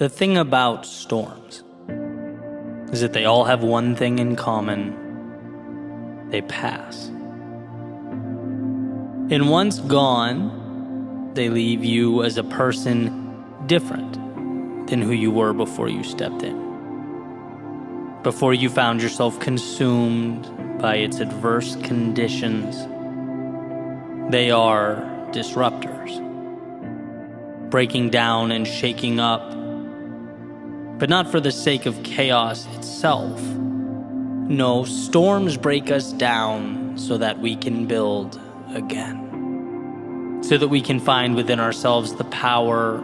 The thing about storms is that they all have one thing in common: they pass. And once gone, they leave you as a person different than who you were before you stepped in. Before you found yourself consumed by its adverse conditions. They are disruptors, breaking down and shaking up, but not for the sake of chaos itself. No, storms break us down so that we can build again, so that we can find within ourselves the power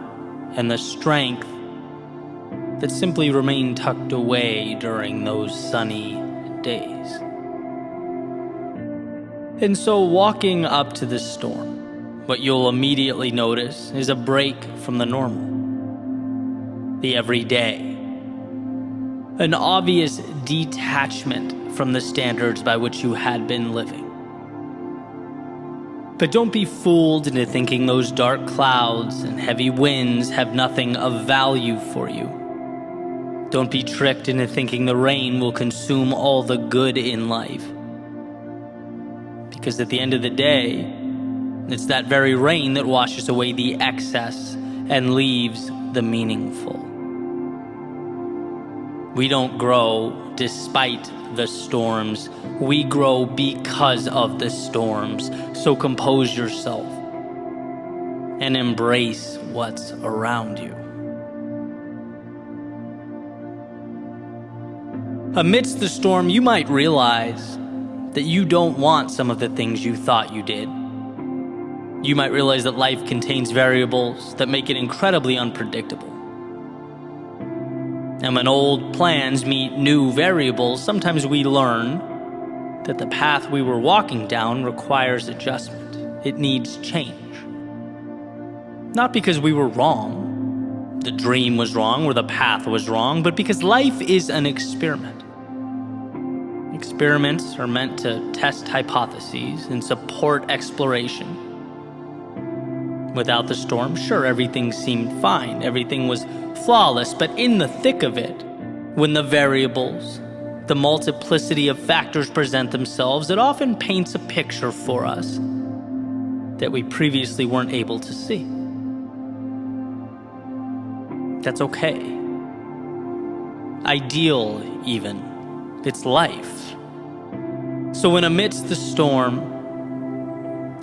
and the strength that simply remain tucked away during those sunny days. And so walking up to this storm, what you'll immediately notice is a break from the normal, the everyday, an obvious detachment from the standards by which you had been living. But don't be fooled into thinking those dark clouds and heavy winds have nothing of value for you. Don't be tricked into thinking the rain will consume all the good in life. Because at the end of the day, it's that very rain that washes away the excess and leaves the meaningful. We don't grow despite the storms. We grow because of the storms. So compose yourself and embrace what's around you. Amidst the storm, you might realize that you don't want some of the things you thought you did. You might realize that life contains variables that make it incredibly unpredictable. And when old plans meet new variables, sometimes we learn that the path we were walking down requires adjustment. It needs change. Not because we were wrong, the dream was wrong, or the path was wrong, but because life is an experiment. Experiments are meant to test hypotheses and support exploration. Without the storm, sure, everything seemed fine. Everything was flawless, but in the thick of it, when the variables, the multiplicity of factors present themselves, it often paints a picture for us that we previously weren't able to see. That's okay. Ideal, even. It's life. So when amidst the storm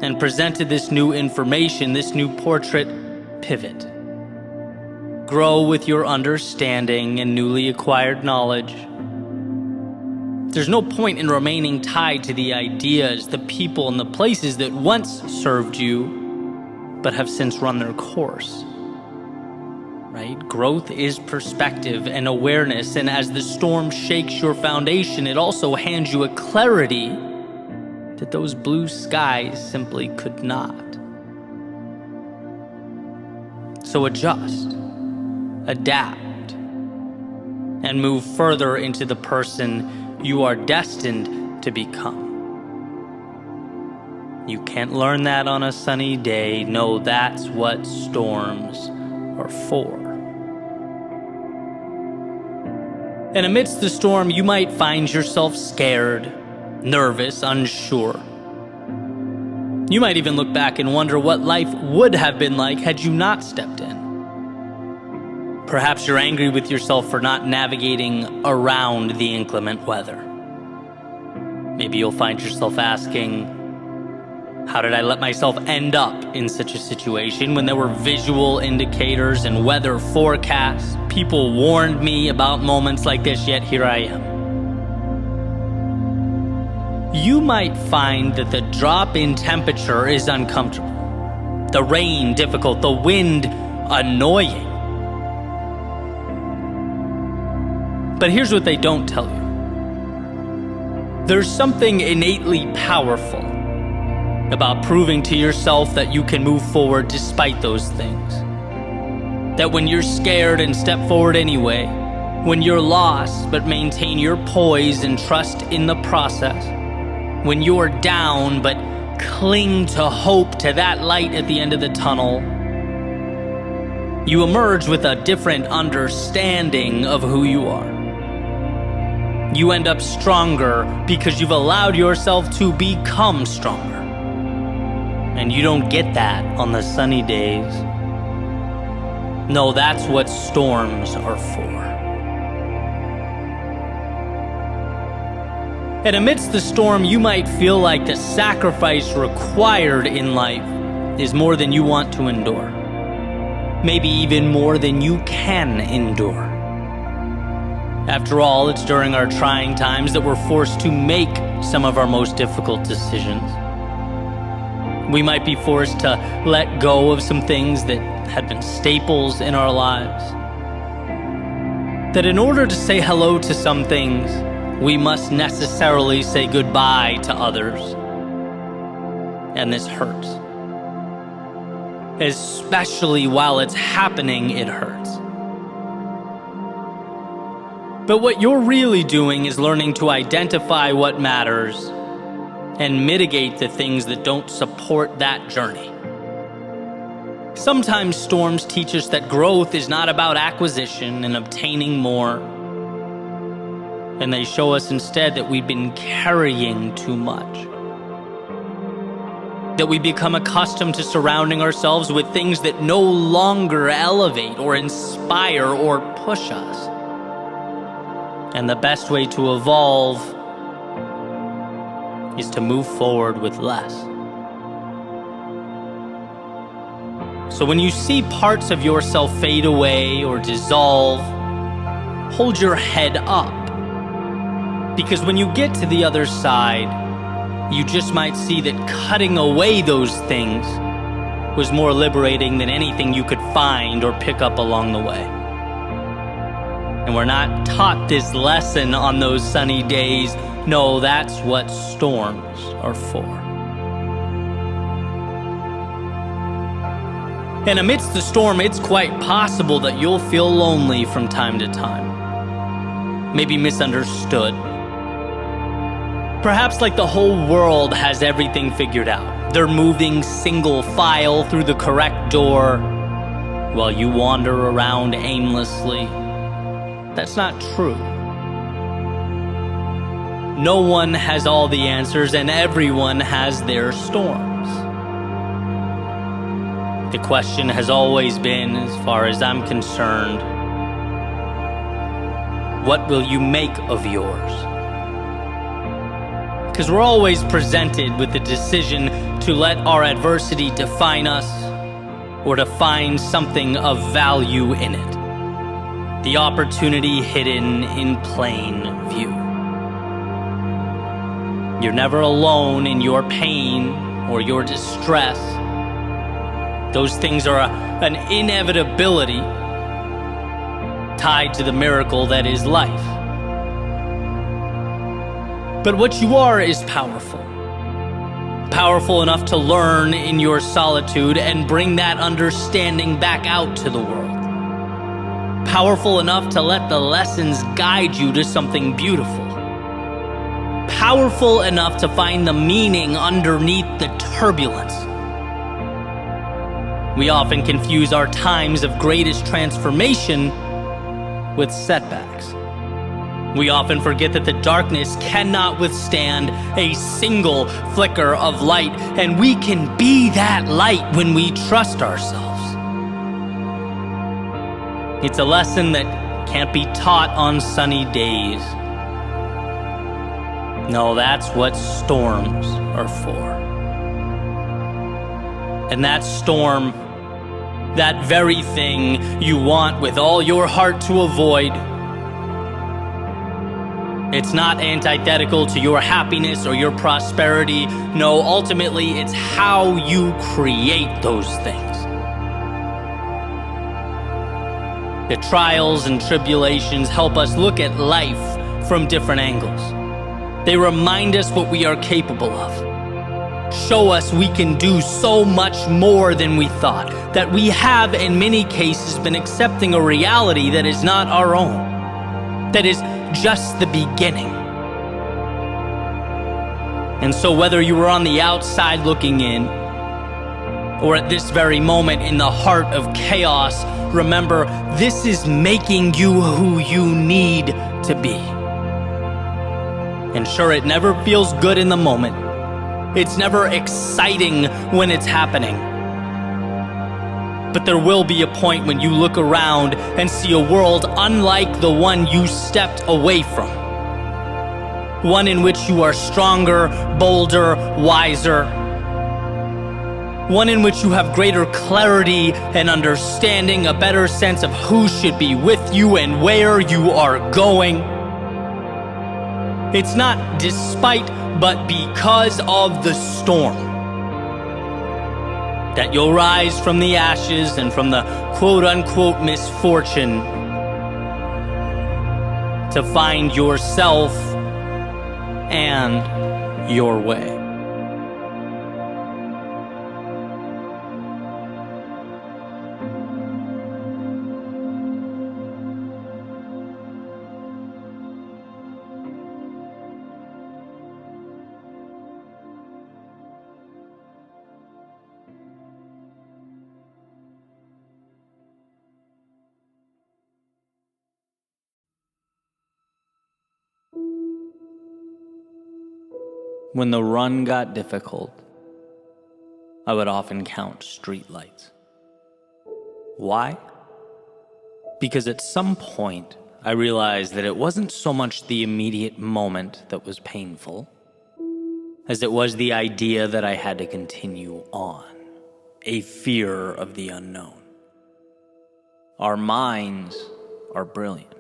and presented this new information, this new portrait, pivot. Grow with your understanding and newly acquired knowledge. There's no point in remaining tied to the ideas, the people, and the places that once served you, but have since run their course. Right? Growth is perspective and awareness, and as the storm shakes your foundation, it also hands you a clarity that those blue skies simply could not. So adjust, adapt, and move further into the person you are destined to become. You can't learn that on a sunny day. No, that's what storms are for. And amidst the storm, you might find yourself scared, nervous, unsure. You might even look back and wonder what life would have been like had you not stepped in. Perhaps you're angry with yourself for not navigating around the inclement weather. Maybe you'll find yourself asking, how did I let myself end up in such a situation when there were visual indicators and weather forecasts? People warned me about moments like this, yet here I am. You might find that the drop in temperature is uncomfortable, the rain difficult, the wind annoying. But here's what they don't tell you. There's something innately powerful about proving to yourself that you can move forward despite those things. That when you're scared and step forward anyway, when you're lost but maintain your poise and trust in the process, when you're down but cling to hope, to that light at the end of the tunnel, You emerge with a different understanding of who you are. You end up stronger because you've allowed yourself to become stronger. And you don't get that on the sunny days. No, that's what storms are for. And amidst the storm, you might feel like the sacrifice required in life is more than you want to endure. Maybe even more than you can endure. After all, it's during our trying times that we're forced to make some of our most difficult decisions. We might be forced to let go of some things that had been staples in our lives. That in order to say hello to some things, we must necessarily say goodbye to others. And this hurts. Especially while it's happening, it hurts. But what you're really doing is learning to identify what matters and mitigate the things that don't support that journey. Sometimes storms teach us that growth is not about acquisition and obtaining more. And they show us instead that we've been carrying too much. That we become accustomed to surrounding ourselves with things that no longer elevate or inspire or push us. And the best way to evolve is to move forward with less. So when you see parts of yourself fade away or dissolve, hold your head up. Because when you get to the other side, you just might see that cutting away those things was more liberating than anything you could find or pick up along the way. And we're not taught this lesson on those sunny days. No, that's what storms are for. And amidst the storm, it's quite possible that you'll feel lonely from time to time. Maybe misunderstood. Perhaps like the whole world has everything figured out. They're moving single file through the correct door while you wander around aimlessly. That's not true. No one has all the answers, and everyone has their storms. The question has always been, as far as I'm concerned, what will you make of yours? Because we're always presented with the decision to let our adversity define us or to find something of value in it. The opportunity hidden in plain view. You're never alone in your pain or your distress. Those things are an inevitability tied to the miracle that is life. But what you are is powerful. Powerful enough to learn in your solitude and bring that understanding back out to the world. Powerful enough to let the lessons guide you to something beautiful. Powerful enough to find the meaning underneath the turbulence. We often confuse our times of greatest transformation with setbacks. We often forget that the darkness cannot withstand a single flicker of light, and we can be that light when we trust ourselves. It's a lesson that can't be taught on sunny days. No, that's what storms are for. And that storm, that very thing you want with all your heart to avoid, it's not antithetical to your happiness or your prosperity. No, ultimately, it's how you create those things. The trials and tribulations help us look at life from different angles. They remind us what we are capable of. Show us we can do so much more than we thought, that we have in many cases been accepting a reality that is not our own, that is just the beginning. And so whether you were on the outside looking in, or at this very moment in the heart of chaos, remember, this is making you who you need to be. And sure, it never feels good in the moment. It's never exciting when it's happening. But there will be a point when you look around and see a world unlike the one you stepped away from. One in which you are stronger, bolder, wiser. One in which you have greater clarity and understanding, a better sense of who should be with you and where you are going. It's not despite, but because of the storm that you'll rise from the ashes and from the quote-unquote misfortune to find yourself and your way. When the run got difficult, I would often count streetlights. Why? Because at some point, I realized that it wasn't so much the immediate moment that was painful, as it was the idea that I had to continue on, a fear of the unknown. Our minds are brilliant,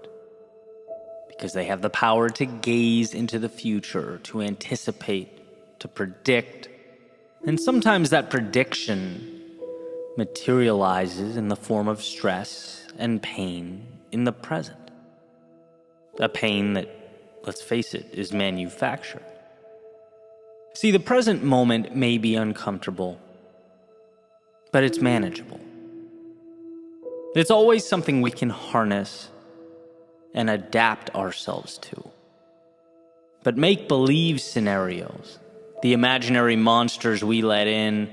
because they have the power to gaze into the future, to anticipate, to predict, and sometimes that prediction materializes in the form of stress and pain in the present. A pain that, let's face it, is manufactured. See, the present moment may be uncomfortable, but it's manageable. It's always something we can harness and adapt ourselves to. But make-believe scenarios, the imaginary monsters we let in,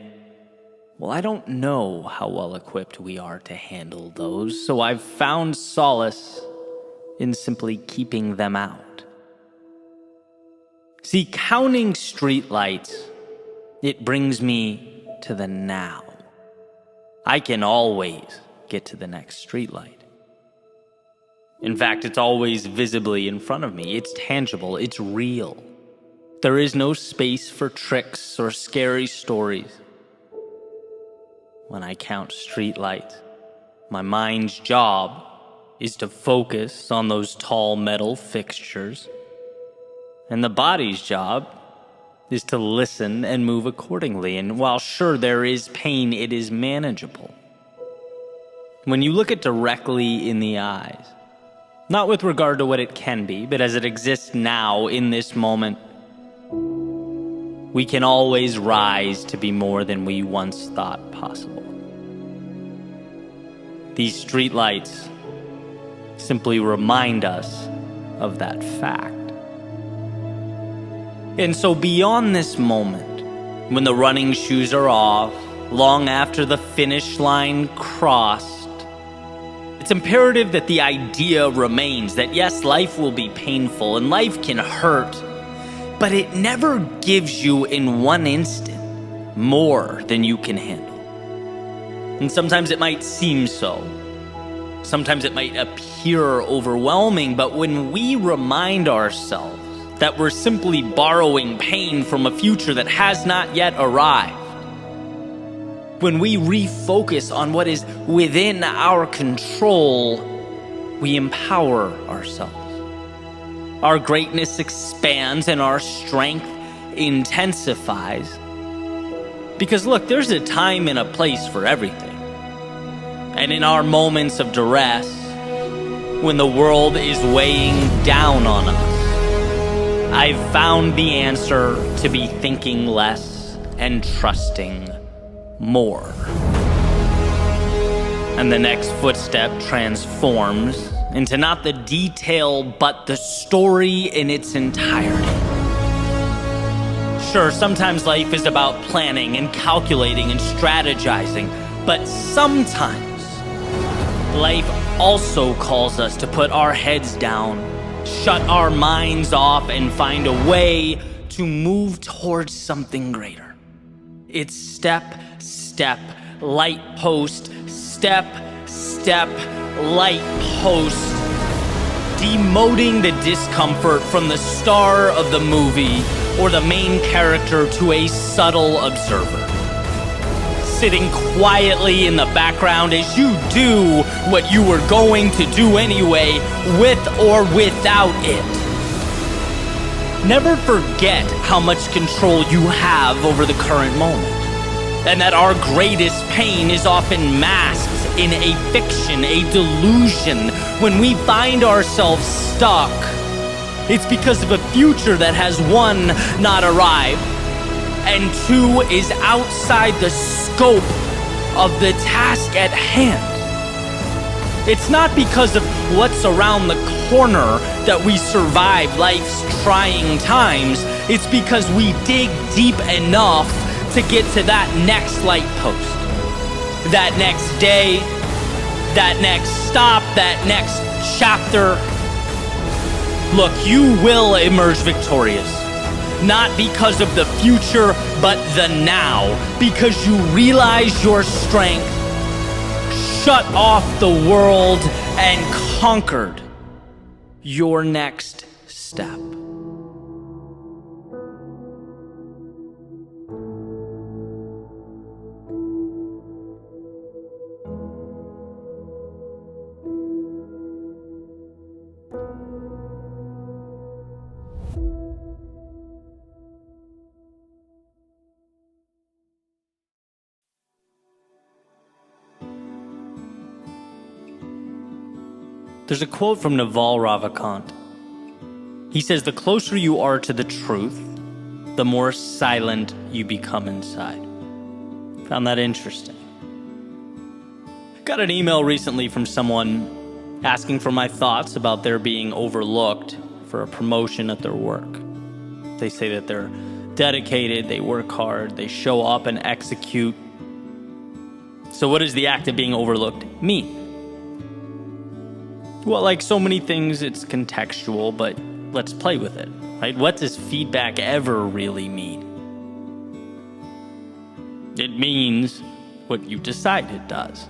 well, I don't know how well equipped we are to handle those, so I've found solace in simply keeping them out. See, counting streetlights, it brings me to the now. I can always get to the next streetlight. In fact, it's always visibly in front of me. It's tangible. It's real. There is no space for tricks or scary stories. When I count streetlights, my mind's job is to focus on those tall metal fixtures, and the body's job is to listen and move accordingly. And while sure there is pain, it is manageable. When you look it directly in the eyes, not with regard to what it can be, but as it exists now in this moment, we can always rise to be more than we once thought possible. These streetlights simply remind us of that fact. And so beyond this moment, when the running shoes are off, long after the finish line crossed, it's imperative that the idea remains that yes, life will be painful and life can hurt, but it never gives you in one instant more than you can handle. And sometimes it might seem so. Sometimes it might appear overwhelming, but when we remind ourselves that we're simply borrowing pain from a future that has not yet arrived, when we refocus on what is within our control, we empower ourselves. Our greatness expands and our strength intensifies. Because look, there's a time and a place for everything. And in our moments of duress, when the world is weighing down on us, I've found the answer to be thinking less and trusting more. And the next footstep transforms into not the detail, but the story in its entirety. Sure, sometimes life is about planning and calculating and strategizing, but sometimes life also calls us to put our heads down, shut our minds off, and find a way to move towards something greater. It's step, step, light post, step, step, light post. Demoting the discomfort from the star of the movie or the main character to a subtle observer. Sitting quietly in the background as you do what you were going to do anyway, with or without it. Never forget how much control you have over the current moment, and that our greatest pain is often masked in a fiction, a delusion. When we find ourselves stuck, it's because of a future that has, one, not arrived, and two, is outside the scope of the task at hand. It's not because of what's around the corner that we survive life's trying times. It's because we dig deep enough to get to that next light post, that next day, that next stop, that next chapter. Look, you will emerge victorious, not because of the future, but the now, because you realize your strength, shut off the world, and conquered your next step. There's a quote from Naval Ravikant. He says, "The closer you are to the truth, the more silent you become inside." Found that interesting. Got an email recently from someone asking for my thoughts about their being overlooked for a promotion at their work. They say that they're dedicated, they work hard, they show up and execute. So what does the act of being overlooked mean? Well, like so many things, it's contextual, but let's play with it, right? What does feedback ever really mean? It means what you decide it does.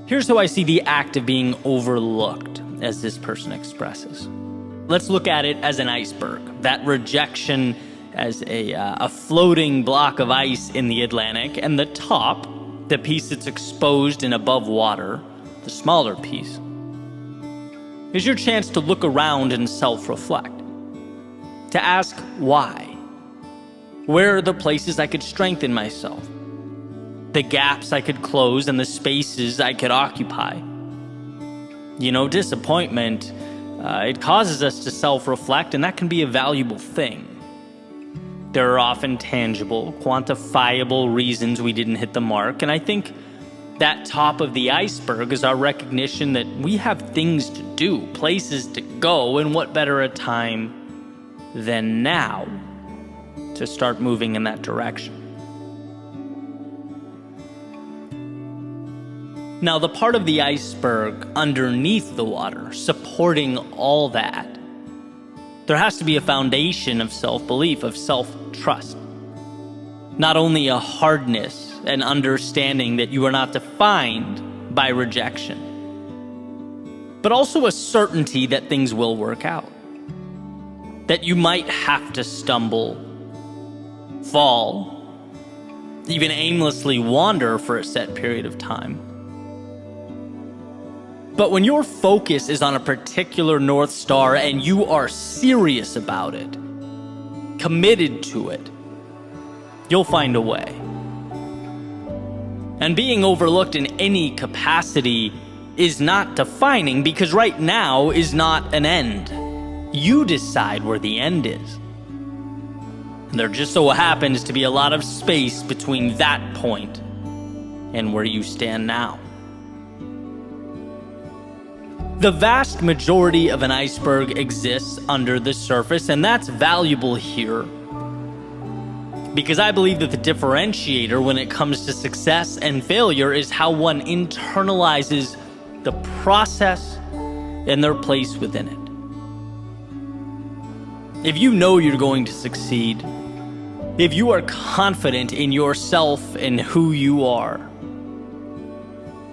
Here's how I see the act of being overlooked, as this person expresses. Let's look at it as an iceberg, that rejection as a floating block of ice in the Atlantic, and the top, the piece that's exposed and above water, the smaller piece, is your chance to look around and self-reflect, to ask why. Where are the places I could strengthen myself? The gaps I could close and the spaces I could occupy. You know, disappointment, it causes us to self-reflect, and that can be a valuable thing. There are often tangible, quantifiable reasons we didn't hit the mark, and I think that top of the iceberg is our recognition that we have things to do, places to go, and what better a time than now to start moving in that direction. Now, the part of the iceberg underneath the water, supporting all that, there has to be a foundation of self-belief, of self-trust. Not only a hardness and understanding that you are not defined by rejection, but also a certainty that things will work out. That you might have to stumble, fall, even aimlessly wander for a set period of time. But when your focus is on a particular North Star and you are serious about it, committed to it, you'll find a way. And being overlooked in any capacity is not defining, because right now is not an end. You decide where the end is. And there just so happens to be a lot of space between that point and where you stand now. The vast majority of an iceberg exists under the surface, and that's valuable here because I believe that the differentiator when it comes to success and failure is how one internalizes the process and their place within it. If you know you're going to succeed, if you are confident in yourself and who you are,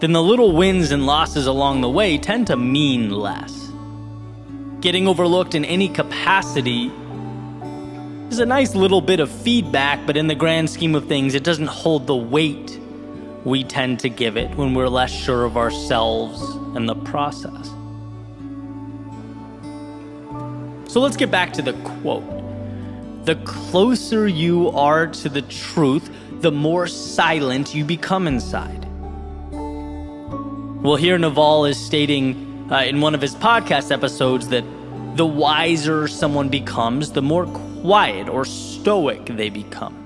then the little wins and losses along the way tend to mean less. Getting overlooked in any capacity is a nice little bit of feedback, but in the grand scheme of things, it doesn't hold the weight we tend to give it when we're less sure of ourselves and the process. So let's get back to the quote. The closer you are to the truth, the more silent you become inside. Well, here Naval is stating in one of his podcast episodes that the wiser someone becomes, the more quiet or stoic they become.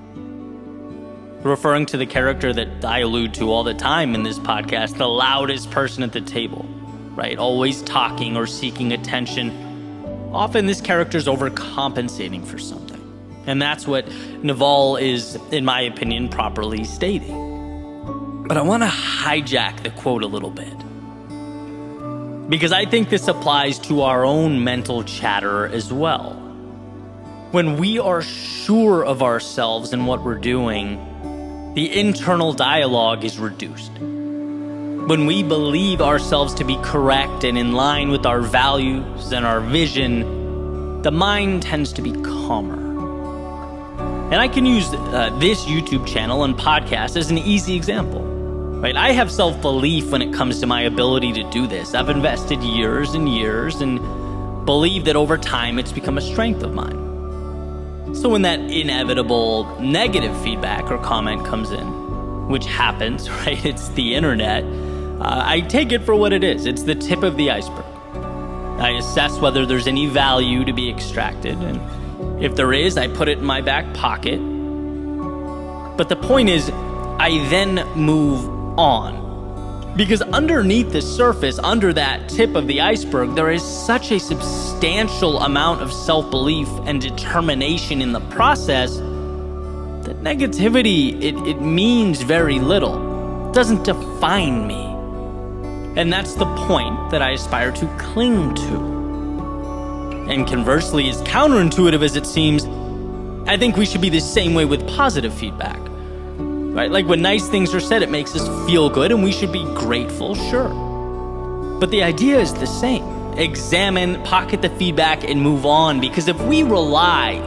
Referring to the character that I allude to all the time in this podcast, the loudest person at the table, right? Always talking or seeking attention. Often this character is overcompensating for something. And that's what Naval is, in my opinion, properly stating. But I want to hijack the quote a little bit, because I think this applies to our own mental chatter as well. When we are sure of ourselves and what we're doing, the internal dialogue is reduced. When we believe ourselves to be correct and in line with our values and our vision, the mind tends to be calmer. And I can use this YouTube channel and podcast as an easy example. Right? I have self-belief when it comes to my ability to do this. I've invested years and years and believe that over time it's become a strength of mine. So when that inevitable negative feedback or comment comes in, which happens, right? It's the internet. I take it for what it is. It's the tip of the iceberg. I assess whether there's any value to be extracted, and if there is, I put it in my back pocket. But the point is, I then move on. Because underneath the surface, under that tip of the iceberg, there is such a substantial amount of self-belief and determination in the process that negativity, it means very little. It doesn't define me. And that's the point that I aspire to cling to. And conversely, as counterintuitive as it seems, I think we should be the same way with positive feedback. Right? Like when nice things are said, it makes us feel good and we should be grateful, sure. But the idea is the same. Examine, pocket the feedback, and move on. Because if we rely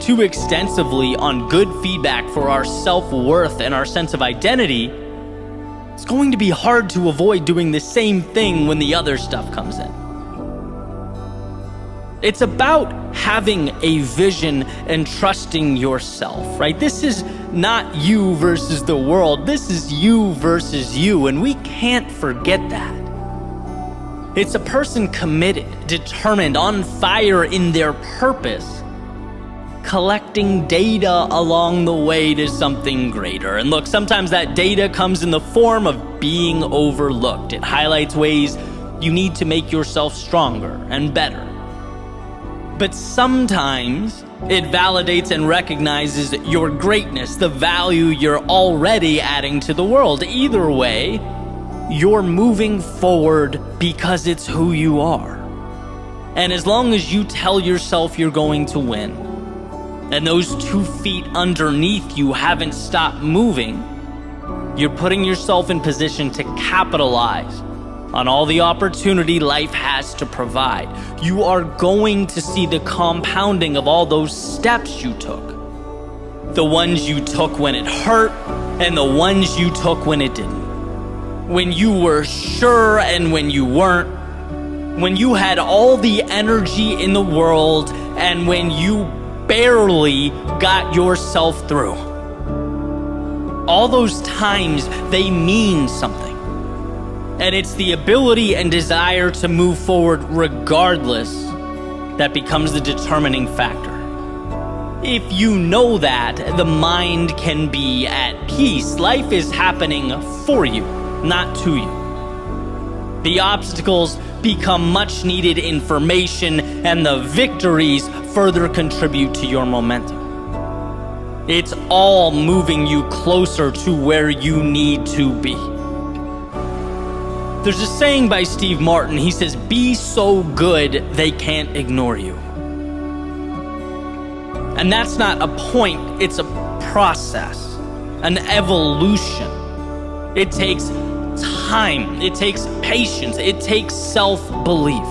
too extensively on good feedback for our self-worth and our sense of identity, it's going to be hard to avoid doing the same thing when the other stuff comes in. It's about having a vision and trusting yourself, right? This is not you versus the world. This is you versus you, and we can't forget that. It's a person committed, determined, on fire in their purpose, collecting data along the way to something greater. And look, sometimes that data comes in the form of being overlooked. It highlights ways you need to make yourself stronger and better. But sometimes it validates and recognizes your greatness, the value you're already adding to the world. Either way, you're moving forward because it's who you are. And as long as you tell yourself you're going to win, and those 2 feet underneath you haven't stopped moving, you're putting yourself in position to capitalize on all the opportunity life has to provide. You are going to see the compounding of all those steps you took. The ones you took when it hurt, and the ones you took when it didn't. When you were sure and when you weren't. When you had all the energy in the world, and when you barely got yourself through. All those times, they mean something. And it's the ability and desire to move forward regardless that becomes the determining factor. If you know that, the mind can be at peace. Life is happening for you, not to you. The obstacles become much needed information, and the victories further contribute to your momentum. It's all moving you closer to where you need to be. There's a saying by Steve Martin. He says, "Be so good they can't ignore you." And that's not a point, it's a process, an evolution. It takes time, it takes patience, it takes self-belief.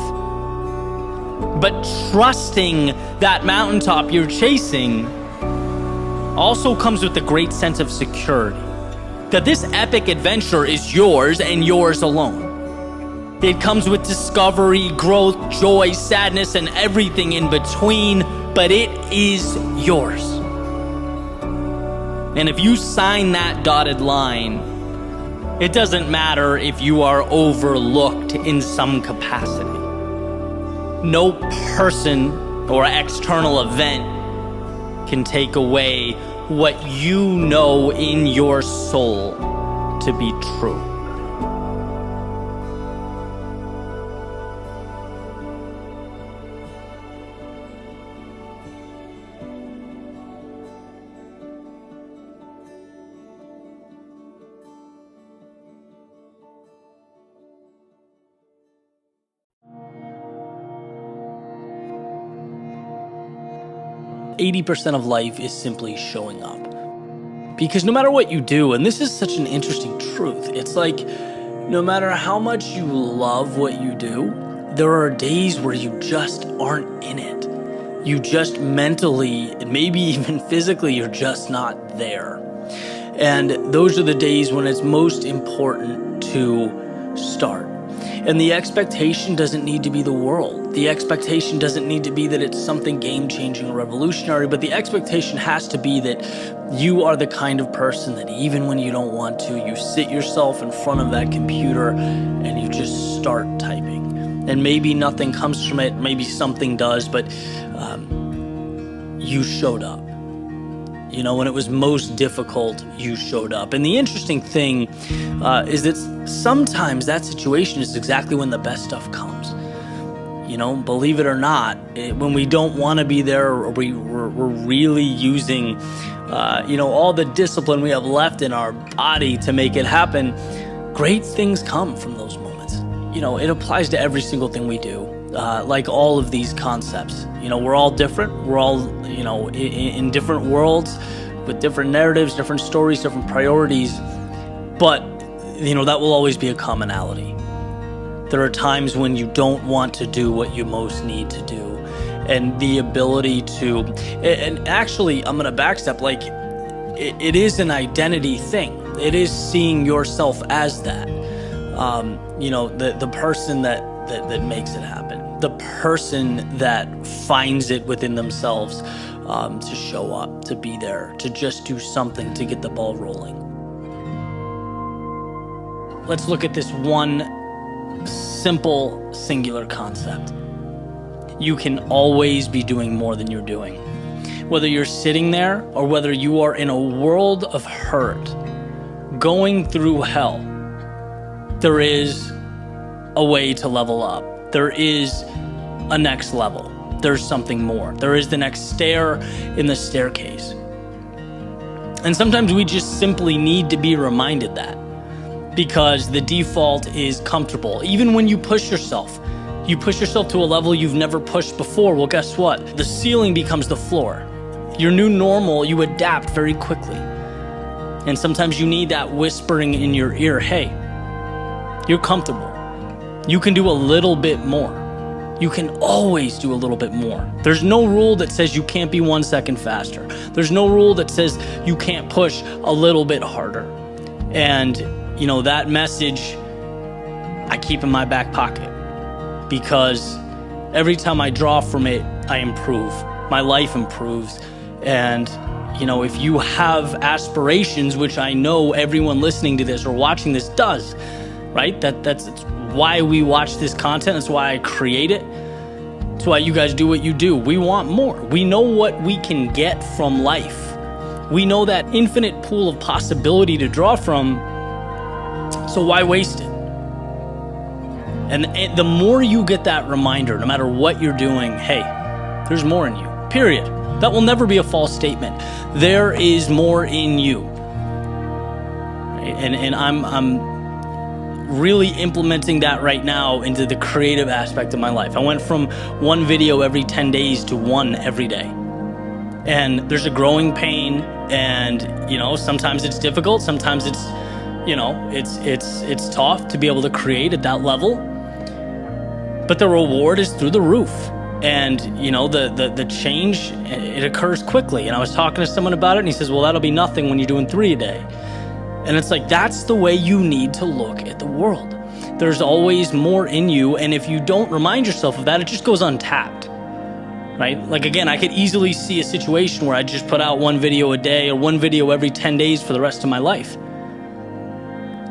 But trusting that mountaintop you're chasing also comes with a great sense of security, that this epic adventure is yours and yours alone. It comes with discovery, growth, joy, sadness, and everything in between, but it is yours. And if you sign that dotted line, it doesn't matter if you are overlooked in some capacity. No person or external event can take away what you know in your soul to be true. 80% of life is simply showing up. Because no matter what you do, and this is such an interesting truth, it's like no matter how much you love what you do, there are days where you just aren't in it. You just mentally, and maybe even physically, you're just not there. And those are the days when it's most important to start. And the expectation doesn't need to be the world. The expectation doesn't need to be that it's something game-changing or revolutionary, but the expectation has to be that you are the kind of person that even when you don't want to, you sit yourself in front of that computer and you just start typing. And maybe nothing comes from it, maybe something does, but you showed up. You know, when it was most difficult, you showed up. And the interesting thing is that sometimes that situation is exactly when the best stuff comes. You know, believe it or not, when we don't want to be there, or we're really using, all the discipline we have left in our body to make it happen, great things come from those moments. You know, it applies to every single thing we do. Like all of these concepts, we're all different. We're all, in different worlds with different narratives, different stories, different priorities. But, that will always be a commonality. There are times when you don't want to do what you most need to do. And the ability to, and actually, I'm going to backstep, like, it is an identity thing. It is seeing yourself as that. The person that makes it happen, the person that finds it within themselves to show up, to be there, to just do something to get the ball rolling. Let's look at this one simple, singular concept. You can always be doing more than you're doing. Whether you're sitting there or whether you are in a world of hurt, going through hell, there is a way to level up. There is a next level. There's something more. There is the next stair in the staircase. And sometimes we just simply need to be reminded that, because the default is comfortable. Even when you push yourself to a level you've never pushed before. Well, guess what? The ceiling becomes the floor. Your new normal, you adapt very quickly. And sometimes you need that whispering in your ear, hey, you're comfortable. You can do a little bit more. You can always do a little bit more. There's no rule that says you can't be 1 second faster. There's no rule that says you can't push a little bit harder. And, that message I keep in my back pocket, because every time I draw from it, I improve. My life improves. And, if you have aspirations, which I know everyone listening to this or watching this does, right? That's why we watch this content. That's why I create it. That's why you guys do what you do. We want more. We know what we can get from life. We know that infinite pool of possibility to draw from. So why waste it? And the more you get that reminder, no matter what you're doing, hey, there's more in you, period. That will never be a false statement. There is more in you. Right? And I'm really implementing that right now into the creative aspect of my life. I went from one video every 10 days to one every day. And there's a growing pain, and sometimes it's difficult, sometimes it's it's tough to be able to create at that level. But the reward is through the roof. And the change, it occurs quickly. And I was talking to someone about it, and he says, well, that'll be nothing when you're doing 3 a day. And it's like, that's the way you need to look at the world. There's always more in you, and if you don't remind yourself of that, it just goes untapped, right? Like, again, I could easily see a situation where I just put out one video a day or one video every 10 days for the rest of my life.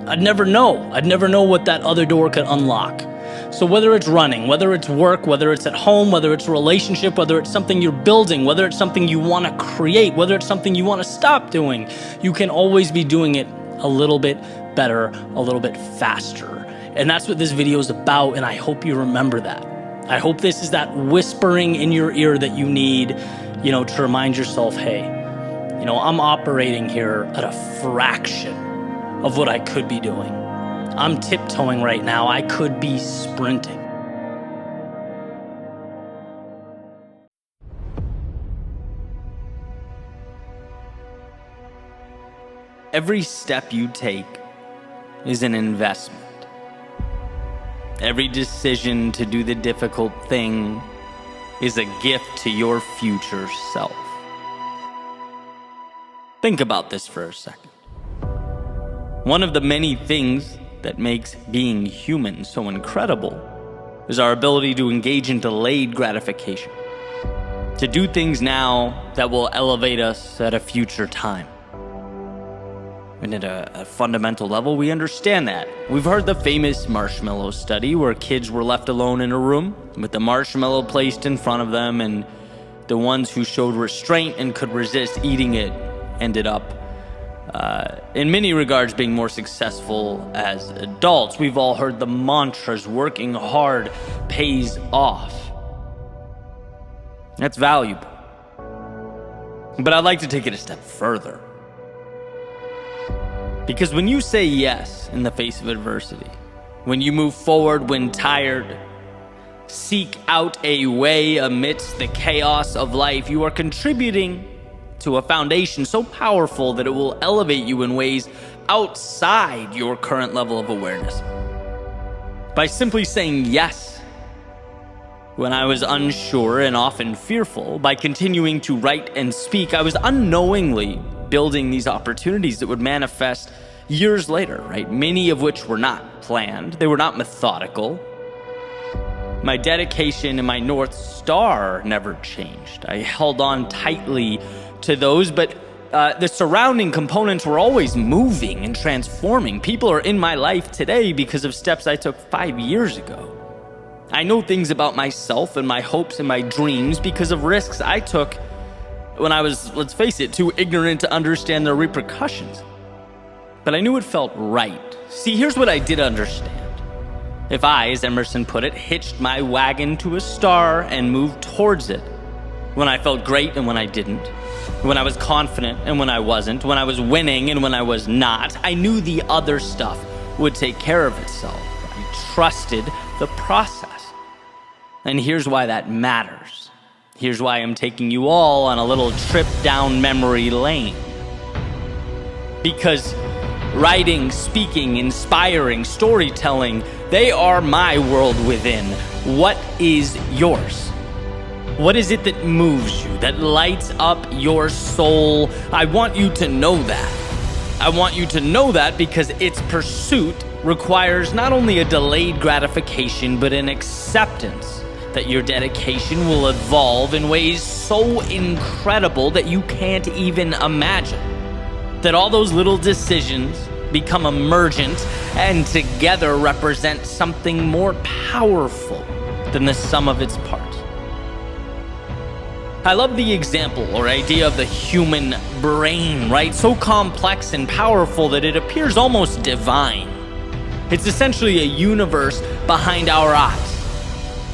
I'd never know. I'd never know what that other door could unlock. So whether it's running, whether it's work, whether it's at home, whether it's a relationship, whether it's something you're building, whether it's something you want to create, whether it's something you want to stop doing, you can always be doing it a little bit better, a little bit faster. And that's what this video is about, and I hope you remember that. I hope this is that whispering in your ear that you need, to remind yourself, hey, I'm operating here at a fraction of what I could be doing. I'm tiptoeing right now. I could be sprinting. Every step you take is an investment. Every decision to do the difficult thing is a gift to your future self. Think about this for a second. One of the many things that makes being human so incredible is our ability to engage in delayed gratification, to do things now that will elevate us at a future time. And at a fundamental level, we understand that. We've heard the famous marshmallow study where kids were left alone in a room with the marshmallow placed in front of them, and the ones who showed restraint and could resist eating it ended up in many regards being more successful as adults. We've all heard the mantras, working hard pays off. That's valuable. But I'd like to take it a step further. Because when you say yes in the face of adversity, when you move forward when tired, seek out a way amidst the chaos of life, you are contributing to a foundation so powerful that it will elevate you in ways outside your current level of awareness. By simply saying yes when I was unsure and often fearful, by continuing to write and speak, I was unknowingly building these opportunities that would manifest years later, right? Many of which were not planned. They were not methodical. My dedication and my North Star never changed. I held on tightly to those, but the surrounding components were always moving and transforming. People are in my life today because of steps I took 5 years ago. I know things about myself and my hopes and my dreams because of risks I took when I was, let's face it, too ignorant to understand the repercussions. But I knew it felt right. See, here's what I did understand. If I, as Emerson put it, hitched my wagon to a star and moved towards it, when I felt great and when I didn't, when I was confident and when I wasn't, when I was winning and when I was not, I knew the other stuff would take care of itself. I trusted the process. And here's why that matters. Here's why I'm taking you all on a little trip down memory lane. Because writing, speaking, inspiring, storytelling, they are my world within. What is yours? What is it that moves you, that lights up your soul? I want you to know that. I want you to know that because its pursuit requires not only a delayed gratification, but an acceptance that your dedication will evolve in ways so incredible that you can't even imagine. That all those little decisions become emergent and together represent something more powerful than the sum of its parts. I love the example or idea of the human brain, right? So complex and powerful that it appears almost divine. It's essentially a universe behind our eyes.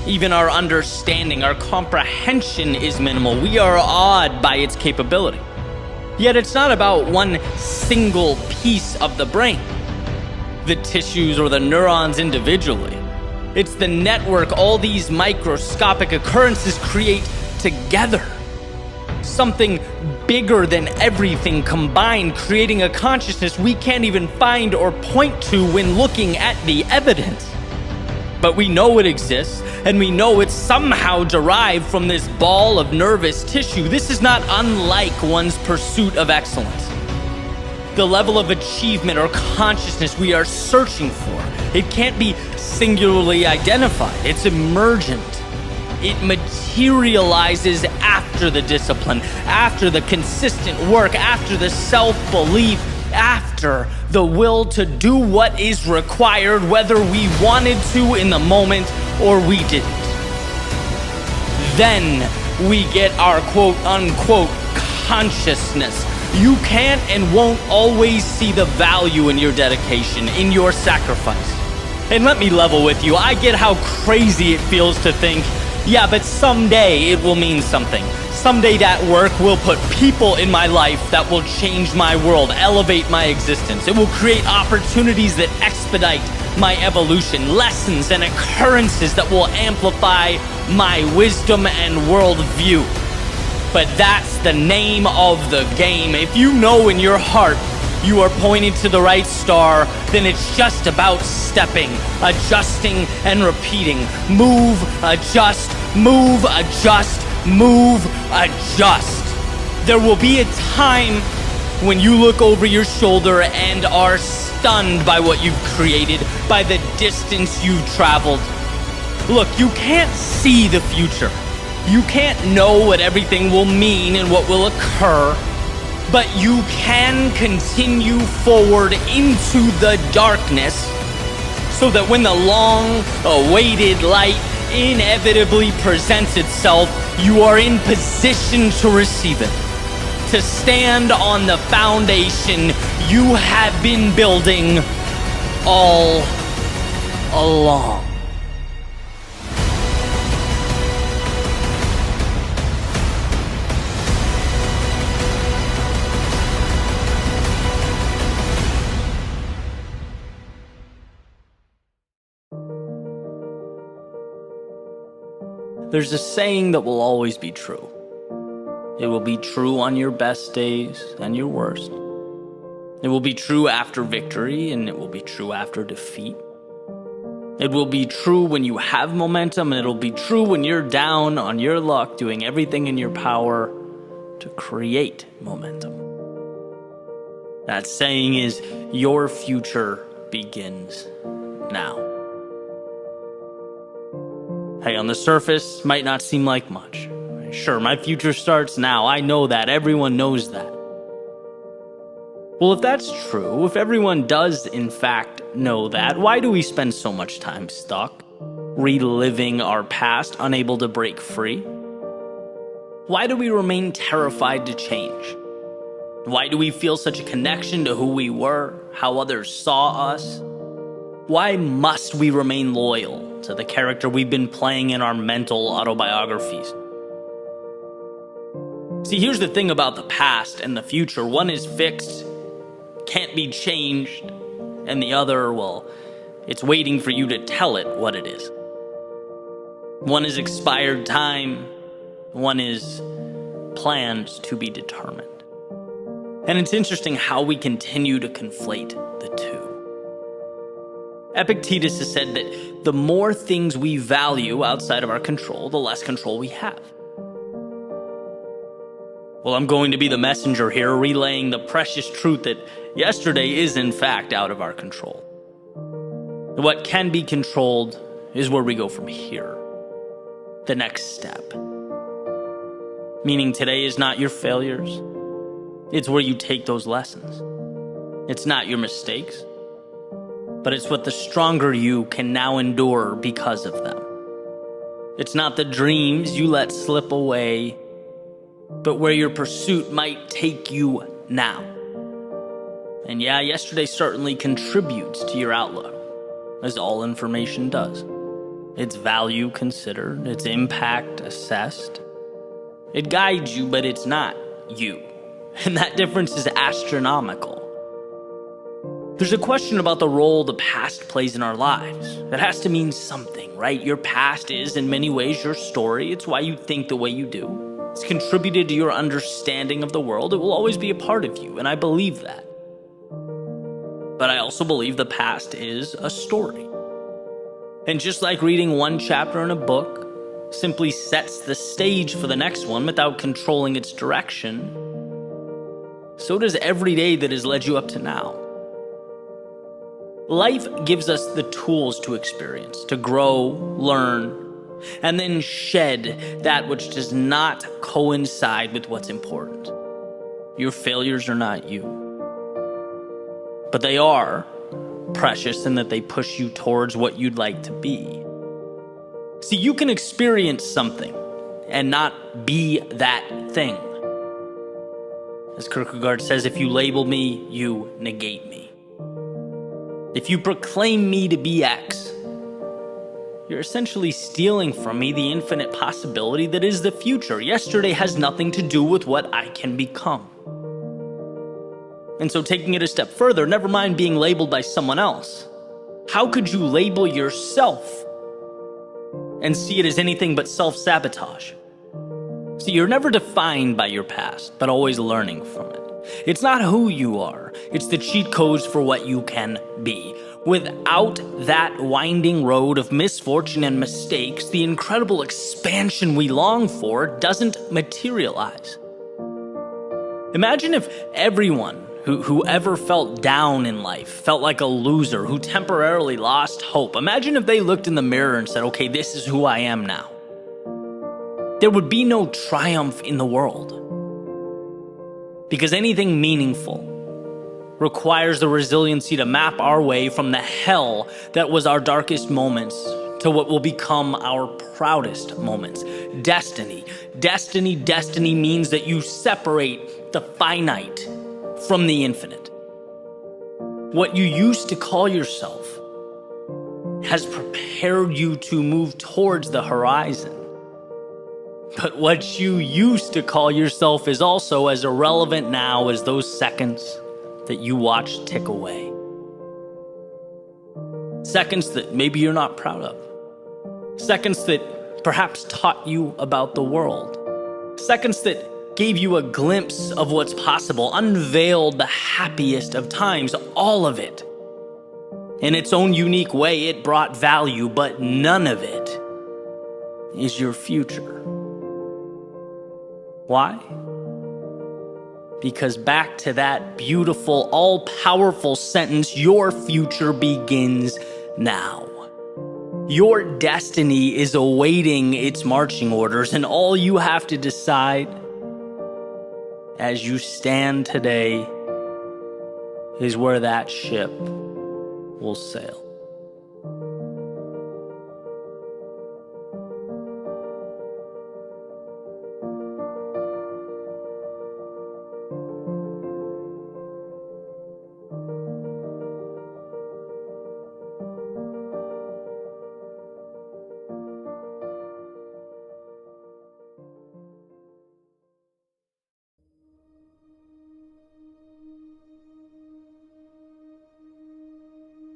Even our understanding, our comprehension is minimal. We are awed by its capability. Yet it's not about one single piece of the brain, the tissues or the neurons individually. It's the network all these microscopic occurrences create together. Something bigger than everything combined, creating a consciousness we can't even find or point to when looking at the evidence. But we know it exists, and we know it's somehow derived from this ball of nervous tissue. This is not unlike one's pursuit of excellence. The level of achievement or consciousness we are searching for, it can't be singularly identified. It's emergent. It materializes after the discipline, after the consistent work, after the self-belief, after the will to do what is required, whether we wanted to in the moment or we didn't. Then we get our quote-unquote consciousness. You can't and won't always see the value in your dedication, in your sacrifice. And let me level with you, I get how crazy it feels to think, yeah, but someday it will mean something. Someday that work will put people in my life that will change my world, elevate my existence. It will create opportunities that expedite my evolution, lessons and occurrences that will amplify my wisdom and worldview. But that's the name of the game. If you know in your heart you are pointed to the right star, then it's just about stepping, adjusting, and repeating. Move, adjust, move, adjust, move, adjust. There will be a time when you look over your shoulder and are stunned by what you've created, by the distance you've traveled. Look, you can't see the future. You can't know what everything will mean and what will occur. But you can continue forward into the darkness so that when the long-awaited light inevitably presents itself, you are in position to receive it, to stand on the foundation you have been building all along. There's a saying that will always be true. It will be true on your best days and your worst. It will be true after victory, and it will be true after defeat. It will be true when you have momentum, and it'll be true when you're down on your luck, doing everything in your power to create momentum. That saying is, your future begins now. Hey, on the surface, might not seem like much. Sure, my future starts now. I know that. Everyone knows that. Well, if that's true, if everyone does in fact know that, why do we spend so much time stuck, reliving our past, unable to break free? Why do we remain terrified to change? Why do we feel such a connection to who we were, how others saw us? Why must we remain loyal to the character we've been playing in our mental autobiographies? See, here's the thing about the past and the future. One is fixed, can't be changed, and the other, well, it's waiting for you to tell it what it is. One is expired time, one is plans to be determined. And it's interesting how we continue to conflate the two. Epictetus has said that the more things we value outside of our control, the less control we have. Well, I'm going to be the messenger here, relaying the precious truth that yesterday is in fact out of our control. What can be controlled is where we go from here, the next step. Meaning today is not your failures, it's where you take those lessons. It's not your mistakes, but it's what the stronger you can now endure because of them. It's not the dreams you let slip away, but where your pursuit might take you now. And yeah, yesterday certainly contributes to your outlook. as all information does. Its value considered, its impact assessed. It guides you, but it's not you. And that difference is astronomical. There's a question about the role the past plays in our lives. It has to mean something, right? Your past is, in many ways, your story. It's why you think the way you do. It's contributed to your understanding of the world. It will always be a part of you, and I believe that. But I also believe the past is a story. And just like reading one chapter in a book simply sets the stage for the next one without controlling its direction, so does every day that has led you up to now. Life gives us the tools to experience, to grow, learn, and then shed that which does not coincide with what's important. Your failures are not you, but they are precious in that they push you towards what you'd like to be. See, you can experience something and not be that thing. As Kierkegaard says, if you label me, you negate me. If you proclaim me to be X, you're essentially stealing from me the infinite possibility that is the future. Yesterday has nothing to do with what I can become. And so taking it a step further, never mind being labeled by someone else. How could you label yourself and see it as anything but self-sabotage? See, you're never defined by your past, but always learning from it. It's not who you are. It's the cheat codes for what you can be. Without that winding road of misfortune and mistakes, the incredible expansion we long for doesn't materialize. Imagine if everyone who ever felt down in life, felt like a loser, who temporarily lost hope. Imagine if they looked in the mirror and said, okay, this is who I am now. There would be no triumph in the world. Because anything meaningful requires the resiliency to map our way from the hell that was our darkest moments to what will become our proudest moments. Destiny. Destiny means that you separate the finite from the infinite. What you used to call yourself has prepared you to move towards the horizon. But what you used to call yourself is also as irrelevant now as those seconds that you watched tick away. Seconds that maybe you're not proud of. Seconds that perhaps taught you about the world. Seconds that gave you a glimpse of what's possible, unveiled the happiest of times, all of it. In its own unique way, it brought value, but none of it is your future. Why? Because back to that beautiful, all-powerful sentence, your future begins now. Your destiny is awaiting its marching orders, and all you have to decide as you stand today is where that ship will sail.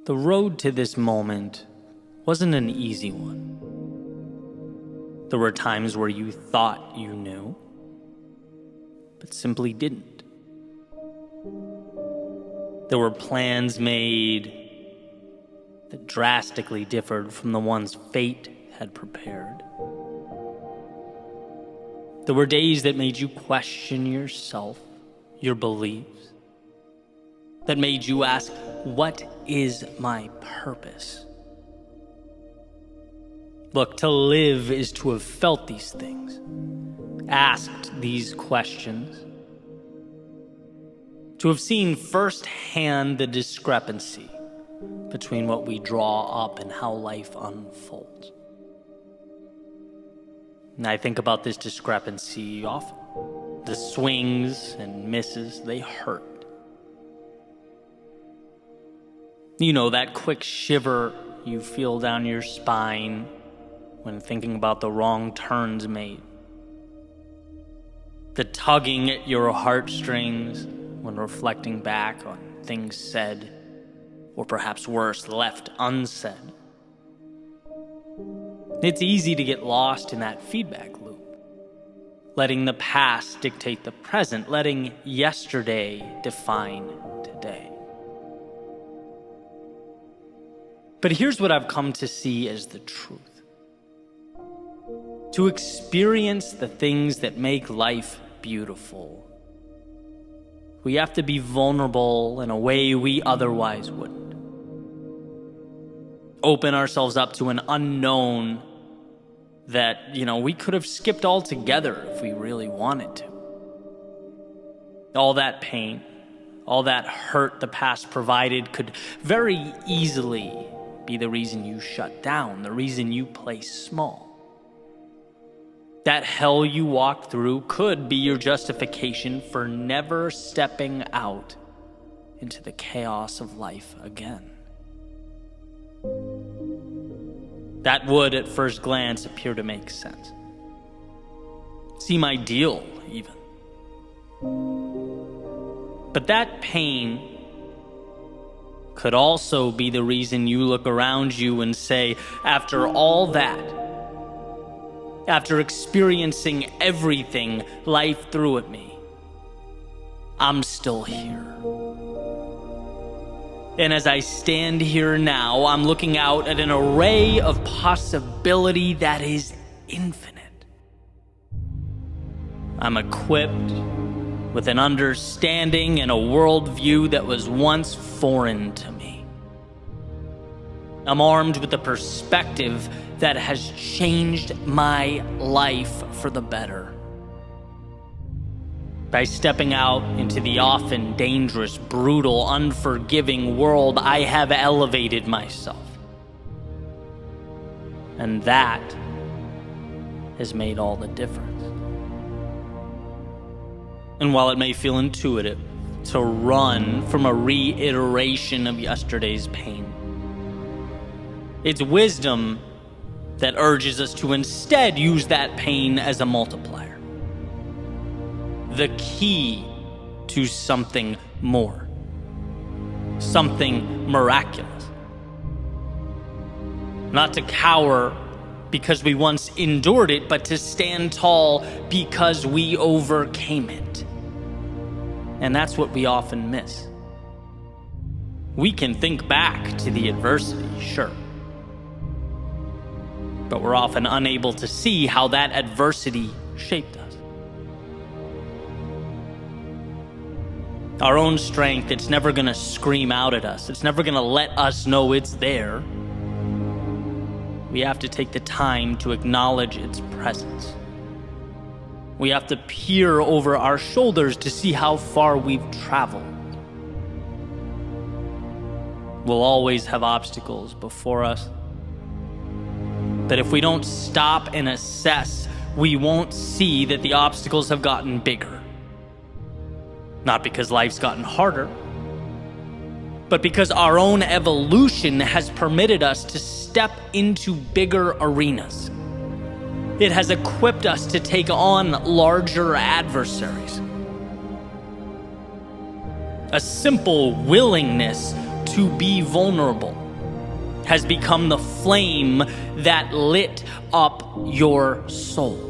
The road to this moment wasn't an easy one. There were times where you thought you knew, but simply didn't. There were plans made that drastically differed from the ones fate had prepared. There were days that made you question yourself, your beliefs, that made you ask, what is my purpose? Look, to live is to have felt these things, asked these questions, to have seen firsthand the discrepancy between what we draw up and how life unfolds. And I think about this discrepancy often. The swings and misses, they hurt. You know, that quick shiver you feel down your spine when thinking about the wrong turns made. The tugging at your heartstrings when reflecting back on things said, or perhaps worse, left unsaid. It's easy to get lost in that feedback loop, letting the past dictate the present, letting yesterday define today. But here's what I've come to see as the truth. To experience the things that make life beautiful, we have to be vulnerable in a way we otherwise wouldn't. Open ourselves up to an unknown that, we could have skipped altogether if we really wanted to. All that pain, all that hurt the past provided could very easily be the reason you shut down, the reason you play small. That hell you walked through could be your justification for never stepping out into the chaos of life again. That would, at first glance, appear to make sense. Seem ideal, even. But that pain could also be the reason you look around you and say, after all that, after experiencing everything life threw at me, I'm still here. And as I stand here now, I'm looking out at an array of possibility that is infinite. I'm equipped with an understanding and a worldview that was once foreign to me. I'm armed with a perspective that has changed my life for the better. By stepping out into the often dangerous, brutal, unforgiving world, I have elevated myself. And that has made all the difference. And while it may feel intuitive to run from a reiteration of yesterday's pain, it's wisdom that urges us to instead use that pain as a multiplier. The key to something more, something miraculous. Not to cower because we once endured it, but to stand tall because we overcame it. And that's what we often miss. We can think back to the adversity, sure, but we're often unable to see how that adversity shaped us. Our own strength, it's never going to scream out at us. It's never going to let us know it's there. We have to take the time to acknowledge its presence. We have to peer over our shoulders to see how far we've traveled. We'll always have obstacles before us. But if we don't stop and assess, we won't see that the obstacles have gotten bigger. Not because life's gotten harder, but because our own evolution has permitted us to step into bigger arenas. It has equipped us to take on larger adversaries. A simple willingness to be vulnerable has become the flame that lit up your soul.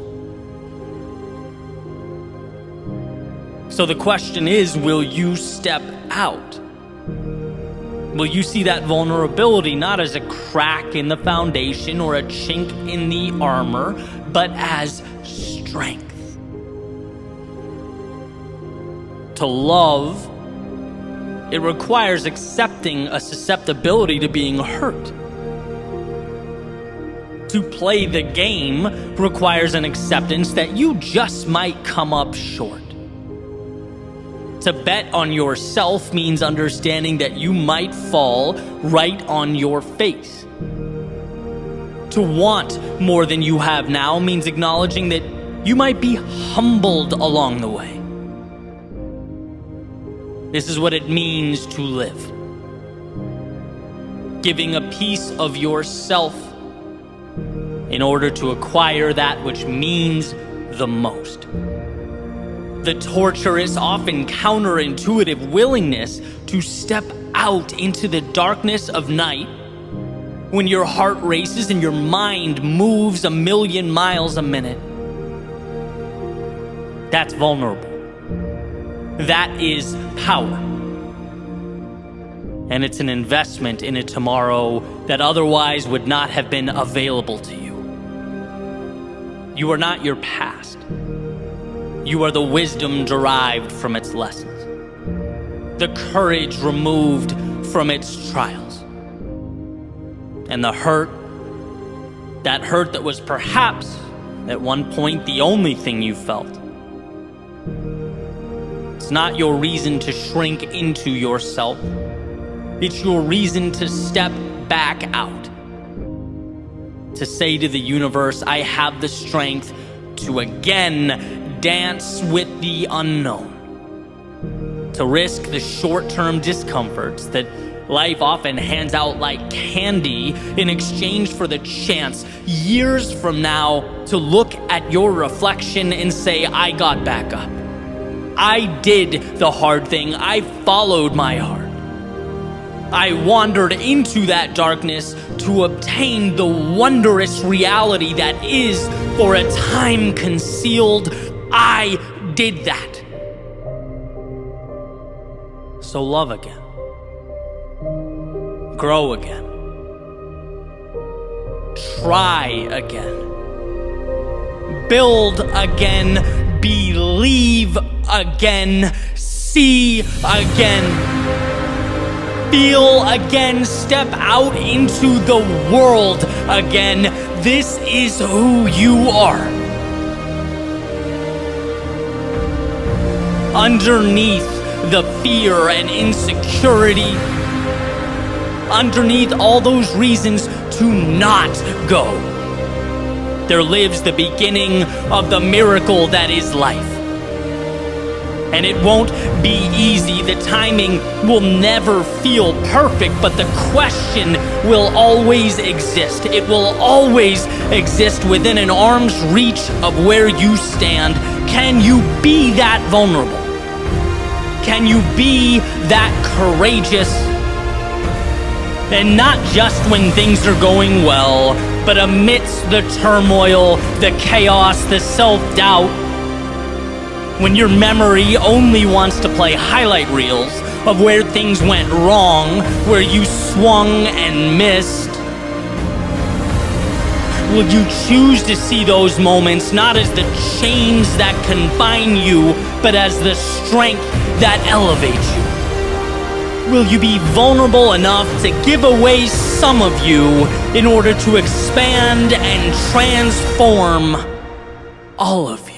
So the question is, will you step out? Will you see that vulnerability not as a crack in the foundation or a chink in the armor, but as strength? To love, it requires accepting a susceptibility to being hurt. To play the game requires an acceptance that you just might come up short. To bet on yourself means understanding that you might fall right on your face. To want more than you have now means acknowledging that you might be humbled along the way. This is what it means to live. giving a piece of yourself in order to acquire that which means the most. The torturous, often counterintuitive willingness to step out into the darkness of night when your heart races and your mind moves 1,000,000 miles a minute. That's vulnerable. That is power. And it's an investment in a tomorrow that otherwise would not have been available to you. You are not your past. You are the wisdom derived from its lessons, the courage removed from its trials, and the hurt that was perhaps at one point the only thing you felt. It's not your reason to shrink into yourself. It's your reason to step back out, to say to the universe, I have the strength to again dance with the unknown, to risk the short-term discomforts that life often hands out like candy in exchange for the chance years from now to look at your reflection and say, I got back up. I did the hard thing. I followed my heart. I wandered into that darkness to obtain the wondrous reality that is, for a time, concealed. I did that. So love again. Grow again. Try again. Build again. Believe again. See again. Feel again. Step out into the world again. This is who you are. Underneath the fear and insecurity, underneath all those reasons to not go, there lives the beginning of the miracle that is life. And it won't be easy. The timing will never feel perfect, but the question will always exist. It will always exist within an arm's reach of where you stand. Can you be that vulnerable? Can you be that courageous? And not just when things are going well, but amidst the turmoil, the chaos, the self-doubt, when your memory only wants to play highlight reels of where things went wrong, where you swung and missed. Will you choose to see those moments not as the chains that confine you, but as the strength that elevates you? Will you be vulnerable enough to give away some of you in order to expand and transform all of you?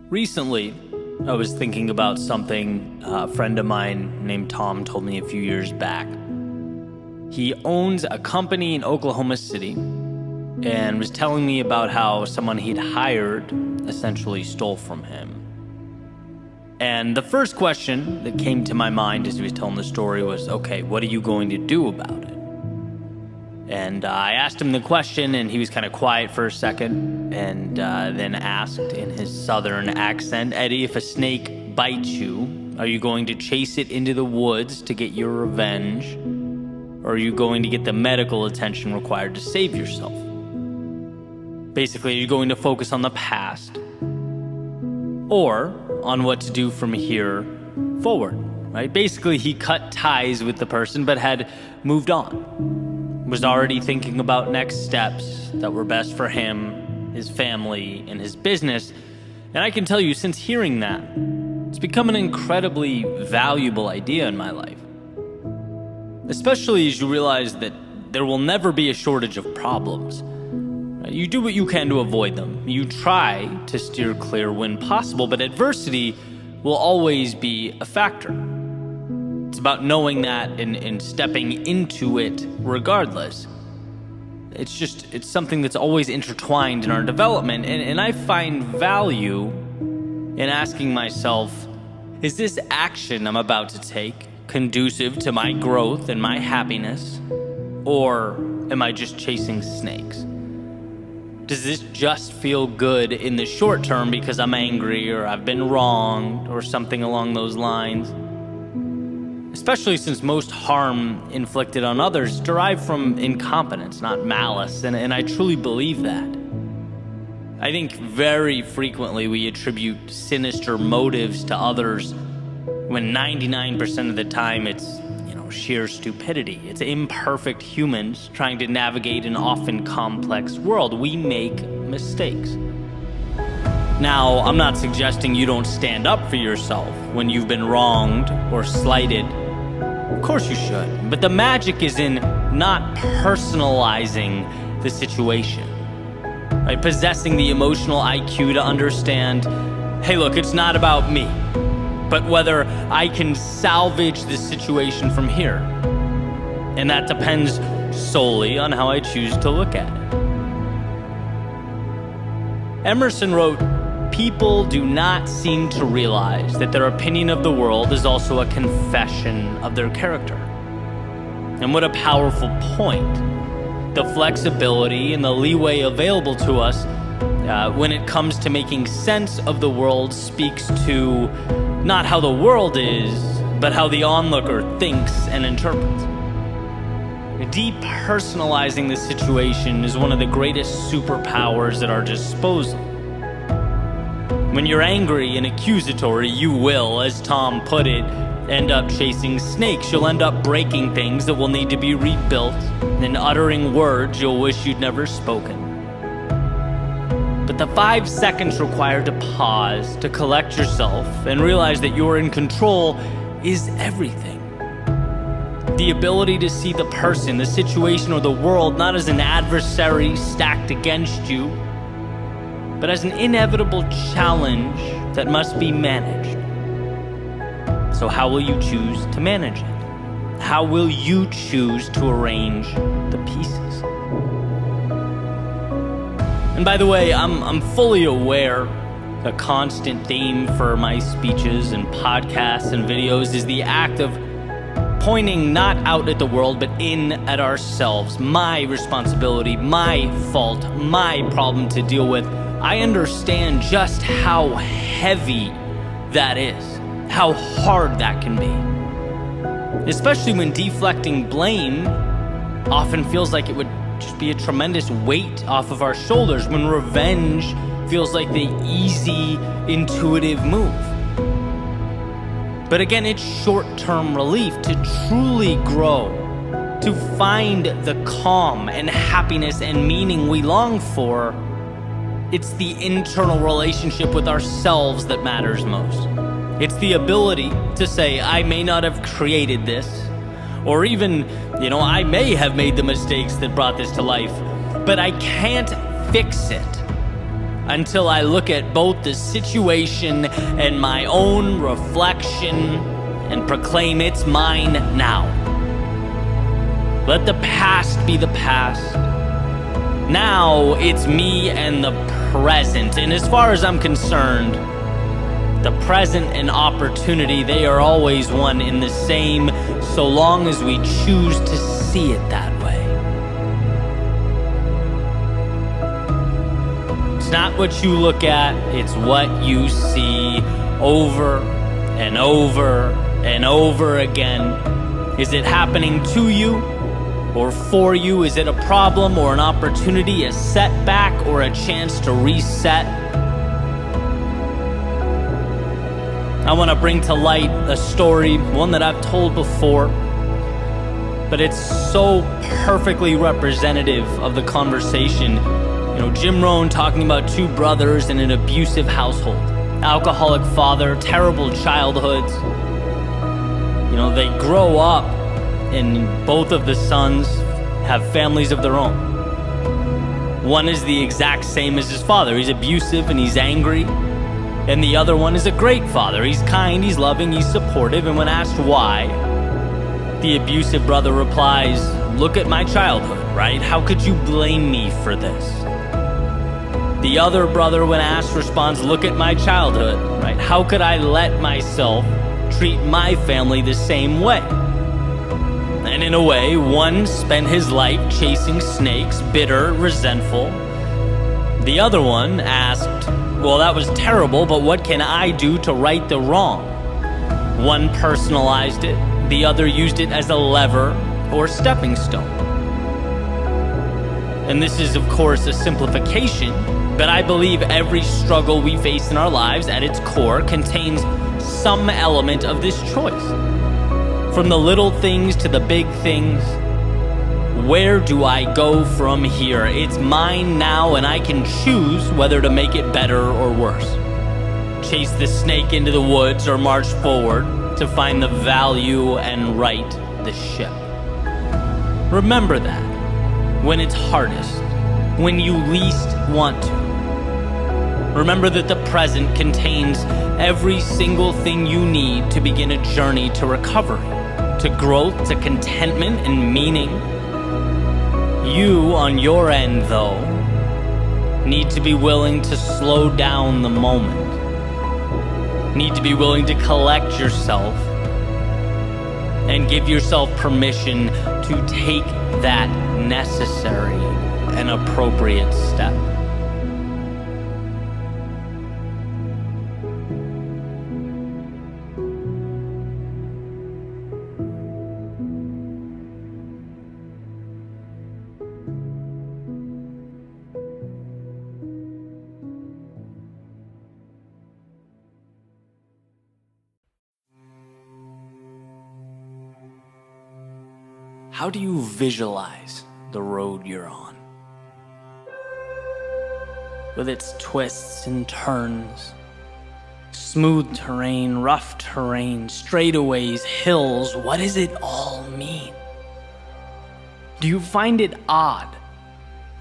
Recently, I was thinking about something a friend of mine named Tom told me a few years back. He owns a company in Oklahoma City and was telling me about how someone he'd hired essentially stole from him. And the first question that came to my mind as he was telling the story was, okay, what are you going to do about it? And I asked him the question, and he was kind of quiet for a second, and then asked in his southern accent, Eddie, if a snake bites you, are you going to chase it into the woods to get your revenge, or are you going to get the medical attention required to save yourself? Basically, are you going to focus on the past, or on what to do from here forward, right? Basically, he cut ties with the person, but had moved on. Was already thinking about next steps that were best for him, his family, and his business. And I can tell you, since hearing that, it's become an incredibly valuable idea in my life. Especially as you realize that there will never be a shortage of problems. You do what you can to avoid them. You try to steer clear when possible, but adversity will always be a factor. It's about knowing that and stepping into it regardless. It's something that's always intertwined in our development, and I find value in asking myself, is this action I'm about to take conducive to my growth and my happiness, or am I just chasing snakes? Does this just feel good in the short term because I'm angry or I've been wronged or something along those lines? Especially since most harm inflicted on others derive from incompetence, not malice, and I truly believe that. I think very frequently we attribute sinister motives to others when 99% of the time it's sheer stupidity. It's imperfect humans trying to navigate an often complex world. We make mistakes. Now, I'm not suggesting you don't stand up for yourself when you've been wronged or slighted. Of course you should. But the magic is in not personalizing the situation. Right? Possessing the emotional IQ to understand, hey, look, it's not about me, but whether I can salvage this situation from here. And that depends solely on how I choose to look at it. Emerson wrote, "People do not seem to realize that their opinion of the world is also a confession of their character." And what a powerful point. The flexibility and the leeway available to us when it comes to making sense of the world speaks to not how the world is, but how the onlooker thinks and interprets. Depersonalizing the situation is one of the greatest superpowers at our disposal. When you're angry and accusatory, you will, as Tom put it, end up chasing snakes. You'll end up breaking things that will need to be rebuilt and uttering words you'll wish you'd never spoken. But the 5 seconds required to pause, to collect yourself, and realize that you're in control is everything. The ability to see the person, the situation, or the world not as an adversary stacked against you, but as an inevitable challenge that must be managed. So how will you choose to manage it? How will you choose to arrange the pieces? And by the way, I'm fully aware a constant theme for my speeches and podcasts and videos is the act of pointing not out at the world, but in at ourselves. My responsibility, my fault, my problem to deal with. I understand just how heavy that is, how hard that can be. Especially when deflecting blame often feels like it would just be a tremendous weight off of our shoulders, when revenge feels like the easy, intuitive move. But again, it's short-term relief. To truly grow, to find the calm and happiness and meaning we long for, it's the internal relationship with ourselves that matters most. It's the ability to say, I may not have created this, or even, I may have made the mistakes that brought this to life, but I can't fix it until I look at both the situation and my own reflection and proclaim it's mine now. Let the past be the past. Now it's me and the present. And as far as I'm concerned, the present and opportunity, they are always one in the same, so long as we choose to see it that way. It's not what you look at, it's what you see over and over and over again. Is it happening to you or for you? Is it a problem or an opportunity, a setback or a chance to reset? I want to bring to light a story, one that I've told before, but it's so perfectly representative of the conversation. Jim Rohn talking about two brothers in an abusive household, alcoholic father, terrible childhoods. They grow up, and both of the sons have families of their own. One is the exact same as his father. He's abusive and he's angry. And the other one is a great father. He's kind, he's loving, he's supportive. And when asked why, the abusive brother replies, "Look at my childhood, right? How could you blame me for this?" The other brother, when asked, responds, "Look at my childhood, right? How could I let myself treat my family the same way?" And in a way, one spent his life chasing snakes, bitter, resentful. The other one asked, "Well, that was terrible, but what can I do to right the wrong?" One personalized it, the other used it as a lever or stepping stone. And this is, of course, a simplification, but I believe every struggle we face in our lives at its core contains some element of this choice. From the little things to the big things, where do I go from here? It's mine now, and I can choose whether to make it better or worse. Chase the snake into the woods or march forward to find the value and right the ship. Remember that when it's hardest, when you least want to. Remember that the present contains every single thing you need to begin a journey to recovery, to growth, to contentment and meaning. You, on your end, though, need to be willing to slow down the moment. Need to be willing to collect yourself and give yourself permission to take that necessary and appropriate step. How do you visualize the road you're on? With its twists and turns, smooth terrain, rough terrain, straightaways, hills, what does it all mean? Do you find it odd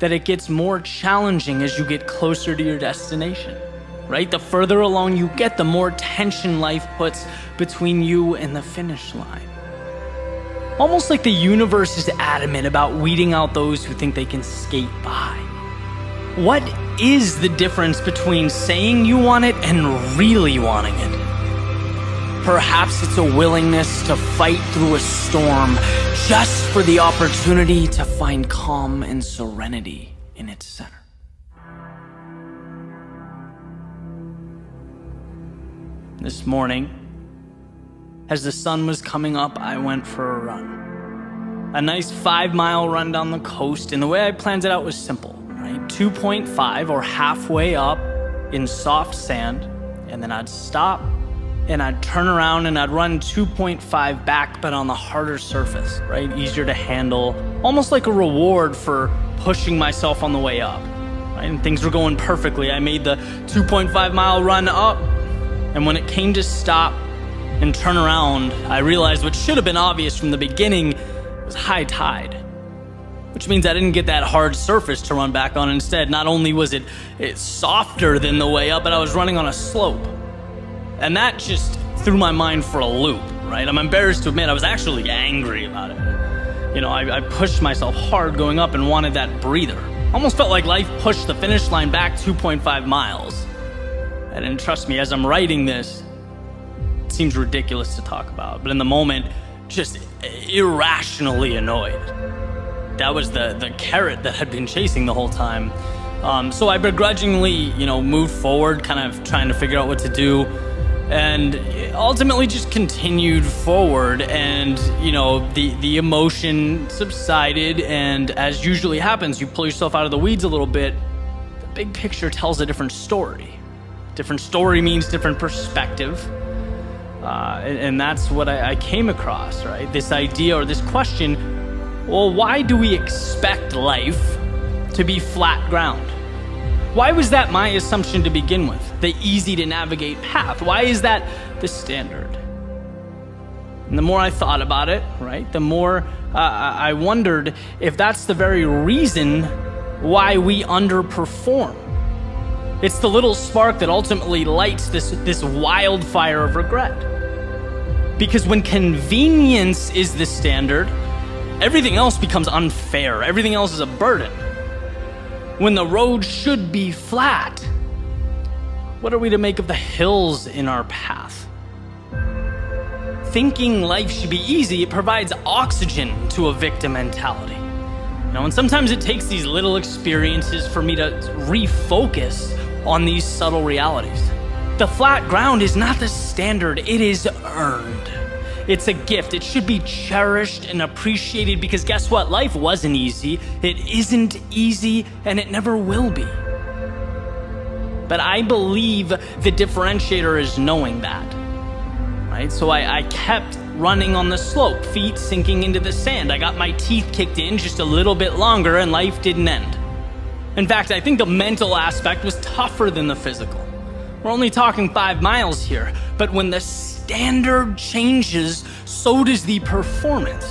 that it gets more challenging as you get closer to your destination? Right? The further along you get, the more tension life puts between you and the finish line. Almost like the universe is adamant about weeding out those who think they can skate by. What is the difference between saying you want it and really wanting it? Perhaps it's a willingness to fight through a storm just for the opportunity to find calm and serenity in its center. This morning, as the sun was coming up, I went for a run. A nice 5-mile run down the coast, and the way I planned it out was simple, right? 2.5 or halfway up in soft sand, and then I'd stop, and I'd turn around and I'd run 2.5 back, but on the harder surface, right? Easier to handle, almost like a reward for pushing myself on the way up, right? And things were going perfectly. I made the 2.5-mile run up, and when it came to stop and turn around, I realized what should have been obvious from the beginning was high tide, which means I didn't get that hard surface to run back on. Instead, not only was it softer than the way up, but I was running on a slope. And that just threw my mind for a loop, right? I'm embarrassed to admit I was actually angry about it. You know, I pushed myself hard going up and wanted that breather. Almost felt like life pushed the finish line back 2.5 miles. And trust me, as I'm writing this, it seems ridiculous to talk about, but in the moment, just irrationally annoyed. That was the carrot that had been chasing the whole time. So I begrudgingly, moved forward, kind of trying to figure out what to do, and ultimately just continued forward. And the emotion subsided, and as usually happens, you pull yourself out of the weeds a little bit. The big picture tells a different story. Different story means different perspective. And that's what I came across, right? This idea or this question, well, why do we expect life to be flat ground? Why was that my assumption to begin with? The easy to navigate path. Why is that the standard? And the more I thought about it, right, the more I wondered if that's the very reason why we underperform. It's the little spark that ultimately lights this wildfire of regret. Because when convenience is the standard, everything else becomes unfair. Everything else is a burden. When the road should be flat, what are we to make of the hills in our path? Thinking life should be easy, it provides oxygen to a victim mentality. And sometimes it takes these little experiences for me to refocus on these subtle realities. The flat ground is not the standard, it is earned. It's a gift. It should be cherished and appreciated because guess what? Life wasn't easy, it isn't easy, and it never will be. But I believe the differentiator is knowing that, right? So I kept running on the slope, feet sinking into the sand. I got my teeth kicked in just a little bit longer and life didn't end. In fact, I think the mental aspect was tougher than the physical. We're only talking 5 miles here, but when the standard changes, so does the performance.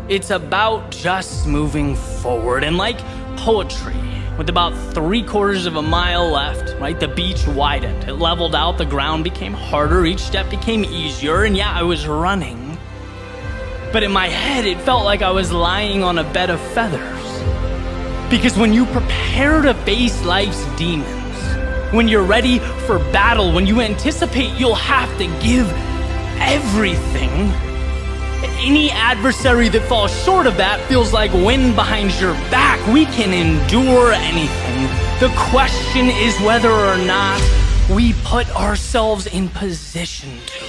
It's about just moving forward. And like poetry, with about 3/4 of a mile left, right, the beach widened. It leveled out, the ground became harder, each step became easier, and yeah, I was running. But in my head, it felt like I was lying on a bed of feathers. Because when you prepare to face life's demons, when you're ready for battle, when you anticipate you'll have to give everything, any adversary that falls short of that feels like wind behind your back. We can endure anything. The question is whether or not we put ourselves in position to.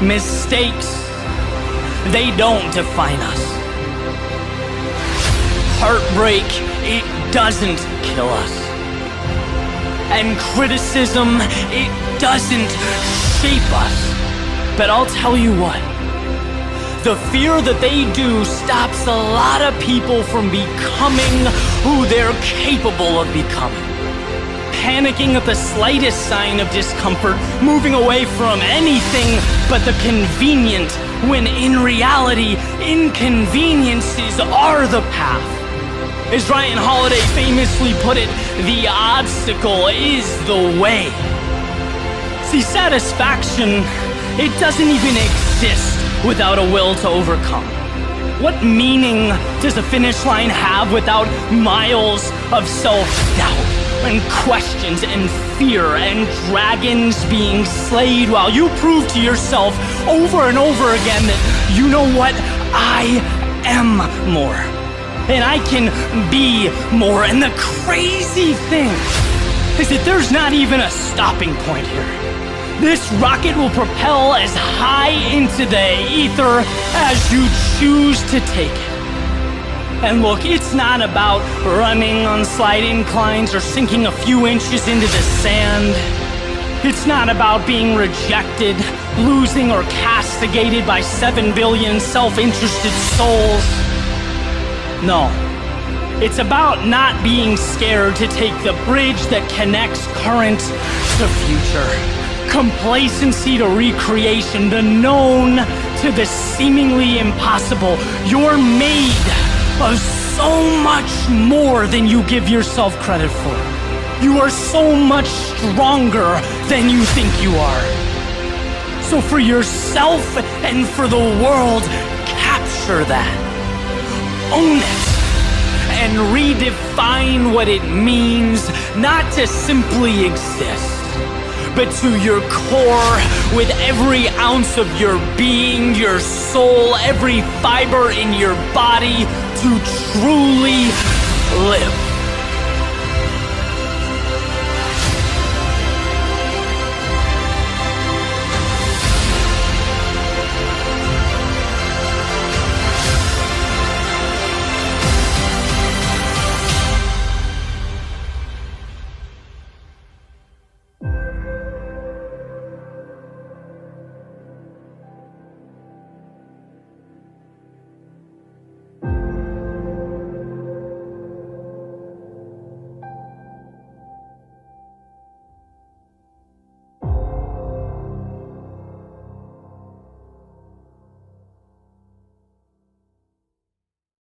Mistakes, they don't define us. Heartbreak, it doesn't kill us. And criticism, it doesn't shape us. But I'll tell you what, the fear that they do stops a lot of people from becoming who they're capable of becoming. Panicking at the slightest sign of discomfort, moving away from anything but the convenient, when in reality, inconveniences are the path. As Ryan Holiday famously put it, the obstacle is the way. See, satisfaction, it doesn't even exist without a will to overcome. What meaning does a finish line have without miles of self-doubt and questions and fear and dragons being slayed while you prove to yourself over and over again that you know what? I am more. And I can be more. And the crazy thing is that there's not even a stopping point here. This rocket will propel as high into the ether as you choose to take it. And look, it's not about running on slight inclines or sinking a few inches into the sand. It's not about being rejected, losing, or castigated by 7 billion self-interested souls. No, it's about not being scared to take the bridge that connects current to future. Complacency to recreation, the known to the seemingly impossible. You're made of so much more than you give yourself credit for. You are so much stronger than you think you are. So for yourself and for the world, capture that. Own it. And redefine what it means not to simply exist, but to your core, with every ounce of your being, your soul, every fiber in your body, to truly live.